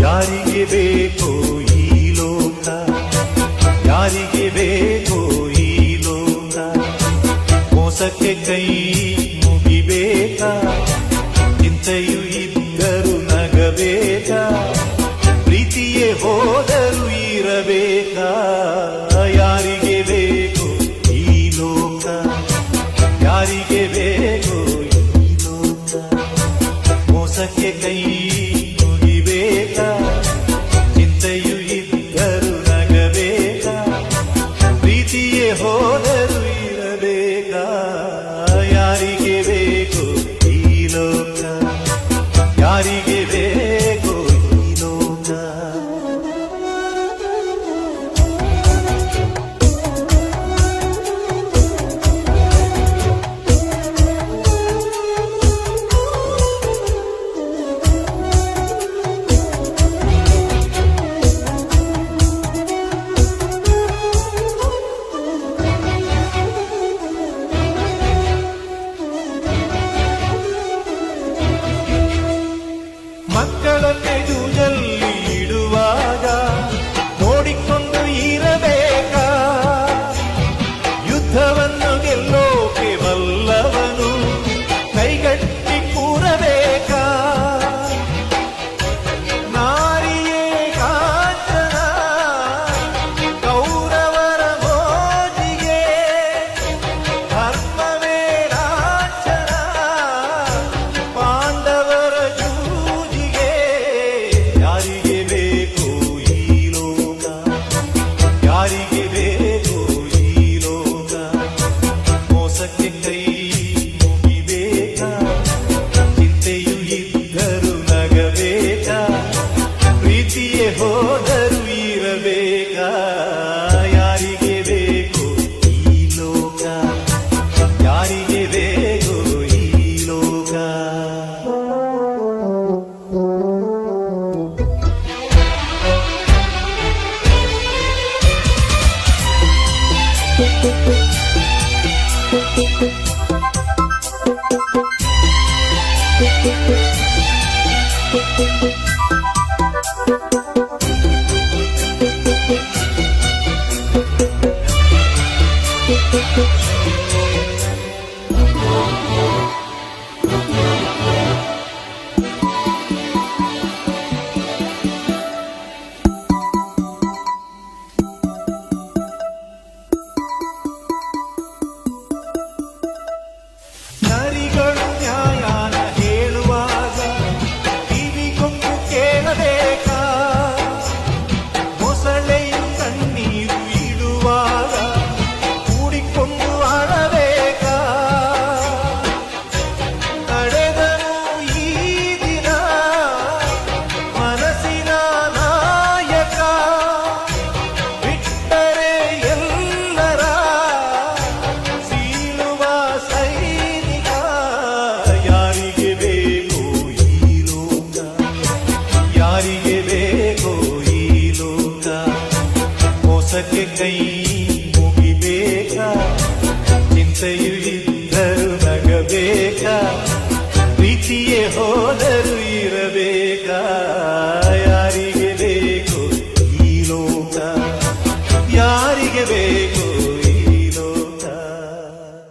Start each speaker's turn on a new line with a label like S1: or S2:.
S1: ಯಾರಿಗೆ ಬೇಕೋ ಈ ಲೋಕ, ಯಾರಿಗೆ ಬೇಕೋ ಈ ಲೋಕ, ಮೋಸಕ್ಕೆ ಕೈ ಮುಗಿಬೇಕಾ, ಚಿಂತೆಯು ಇದ್ದರು ನಗಬೇಕಾ, ಪ್ರೀತಿಯೇ ಹೋದರು ಇರಬೇಕಾ. ಯಾರಿಗೆ ಬೇಕೋ ಈ ಲೋಕ, ಯಾರಿಗೆ ಬೇಕೋ ಈ ಲೋಕ, ಮೋಸಕ್ಕೆ ಕೈ ಚಿಂತೆಯು ಇದ್ದರು ನಗಬೇಕಾ, ಪ್ರೀತಿಯೇ ಹೋದರು ಇರಬೇಕಾ. ಯಾರಿಗೆ ಬೇಕು ಈ ಲೋಕ, ಯಾರಿಗೆ ಬೇಕು ಈ ಲೋಕ. ಮಕ್ಕಳನ್ನೇ ಜೂಜಲ್ಲಿ ಇಡುವಾಗ ನೋಡಿಕೊಂಡು ಇರಬೇಕಾ, ಯುದ್ಧವನ್ನು ಗೆಲ್ಲೋಕೆ ಬಲ್ಲವನು ಕೈಗಟ್ಟಿ ಕೂರಬೇಕಾ. ನಾರಿಯೇ ಕಾಂಚನ ಕೌರವರ ಮೋಜಿಗೆ, ಧರ್ಮವೇ ಲಾಂಛನ ಪಾಂಡವರ ಯಾರಿಗೆ ಬೇಕೋ ಈ ಲೋಕ, ಯಾರಿಗೆ ಬೇಕೋ ಈ ಲೋಕ, ಮೋಸಕ್ಕೆ ಕೈ ಮುಗಿಬೇಕಾ, ಚಿಂತೆಯು ಇದ್ದರು ನಗಬೇಕಾ, ಪ್ರೀತಿಯೇ ಹೋದರು ಇರಬೇಕಾ. ಯಾರಿಗೆ ಬೇಕೋ ಈ ಲೋಕ, ಯಾರಿಗೆ ಬೇಕೋ ಈ ಲೋಕ. ನರಿಗಳು ನ್ಯಾಯನ ಹೇಳುವಾಗ ಕಿವಿಗೊಂದು ಕೇಳಬೇಕಾ, ಮೊಸಳೆಯು ಕಣ್ಣೀರು ಇಡುವಾಗ ಕೂಡಿಕೊಂಡು ಅಳಬೇಕಾ. ಕಳೆದರು ಈ ದಿನ ಮನಸ್ಸಿನ ನಾಯಕ, ಬಿಟ್ಟರೆ ಎಲ್ಲರ ಸೀಳುವ ಸೈನಿಕ. ಯಾರಿಗೆ ಬೇಕೋ ಈ ಲೋಕ, ಯಾರಿಗೆ ಬೇಕೋ ಈ ಲೋಕ, ಮೋಸಕ್ಕೆ ಕೈ ಮುಗಿಬೇಕಾ, ಚಿಂತೆಯು ಇದ್ದರು ನಗಬೇಕಾ, ಪ್ರೀತಿಯೇ ಹೋದರು